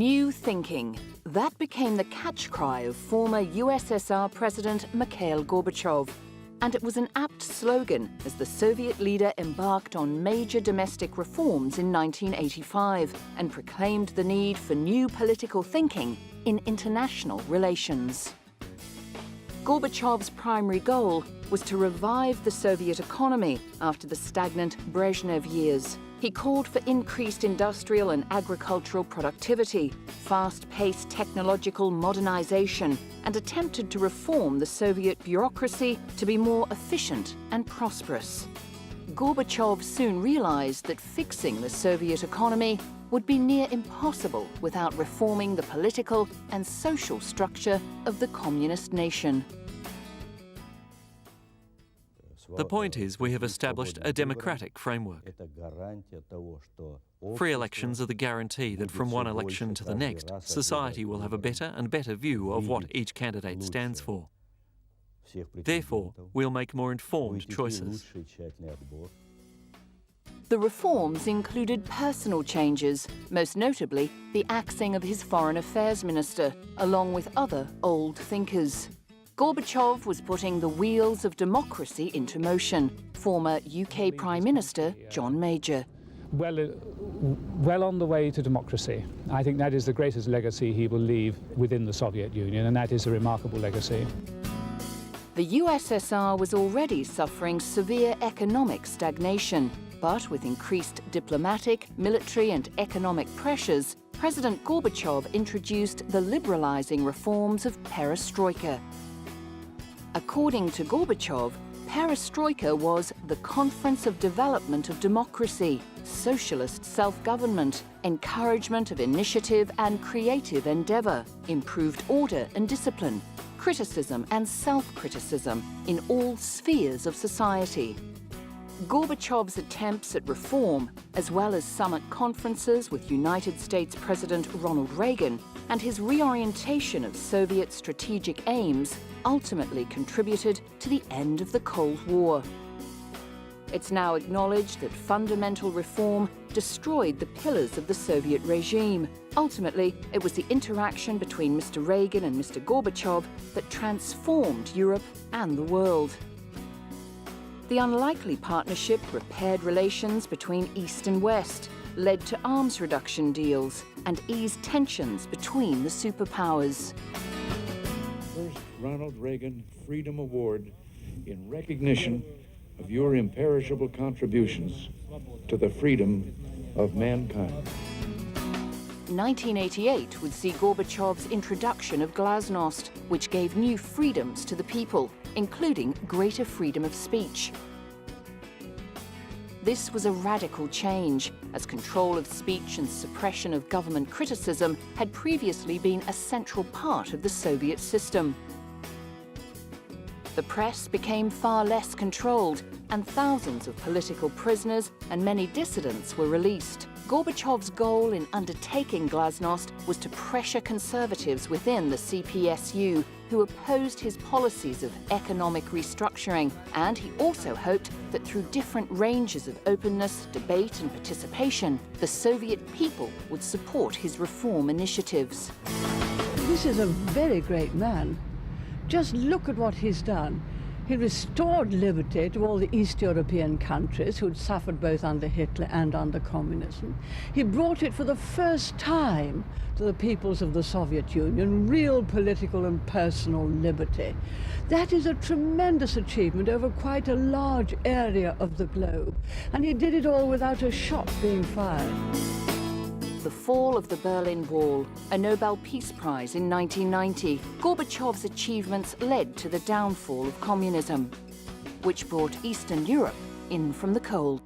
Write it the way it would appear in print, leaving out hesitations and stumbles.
New thinking. That became the catch cry of former USSR President Mikhail Gorbachev. And it was an apt slogan as the Soviet leader embarked on major domestic reforms in 1985 and proclaimed the need for new political thinking in international relations. Gorbachev's primary goal was to revive the Soviet economy after the stagnant Brezhnev years. He called for increased industrial and agricultural productivity, fast-paced technological modernization, and attempted to reform the Soviet bureaucracy to be more efficient and prosperous. Gorbachev soon realized that fixing the Soviet economy would be near impossible without reforming the political and social structure of the communist nation. The point is, we have established a democratic framework. Free elections are the guarantee that from one election to the next, society will have a better and better view of what each candidate stands for. Therefore, we'll make more informed choices. The reforms included personal changes, most notably the axing of his foreign affairs minister, along with other old thinkers. Gorbachev was putting the wheels of democracy into motion. Former UK Prime Minister John Major. Well on the way to democracy. I think that is the greatest legacy he will leave within the Soviet Union, and that is a remarkable legacy. The USSR was already suffering severe economic stagnation, but with increased diplomatic, military and economic pressures, President Gorbachev introduced the liberalizing reforms of perestroika. According to Gorbachev, perestroika was the conference of development of democracy, socialist self-government, encouragement of initiative and creative endeavor, improved order and discipline, criticism and self-criticism in all spheres of society. Gorbachev's attempts at reform, as well as summit conferences with United States President Ronald Reagan, and his reorientation of Soviet strategic aims ultimately contributed to the end of the Cold War. It's now acknowledged that fundamental reform destroyed the pillars of the Soviet regime. Ultimately, it was the interaction between Mr. Reagan and Mr. Gorbachev that transformed Europe and the world. The unlikely partnership repaired relations between East and West, led to arms reduction deals, and eased tensions between the superpowers. First Ronald Reagan Freedom Award in recognition of your imperishable contributions to the freedom of mankind. 1988 would see Gorbachev's introduction of glasnost, which gave new freedoms to the people, including greater freedom of speech. This was a radical change, as control of speech and suppression of government criticism had previously been a central part of the Soviet system. The press became far less controlled, and thousands of political prisoners and many dissidents were released. Gorbachev's goal in undertaking glasnost was to pressure conservatives within the CPSU who opposed his policies of economic restructuring, and he also hoped that through different ranges of openness, debate and participation, the Soviet people would support his reform initiatives. This is a very great man. Just look at what he's done. He restored liberty to all the East European countries who'd suffered both under Hitler and under communism. He brought it for the first time to the peoples of the Soviet Union, real political and personal liberty. That is a tremendous achievement over quite a large area of the globe. And he did it all without a shot being fired. The fall of the Berlin Wall, a Nobel Peace Prize in 1990, Gorbachev's achievements led to the downfall of communism, which brought Eastern Europe in from the cold.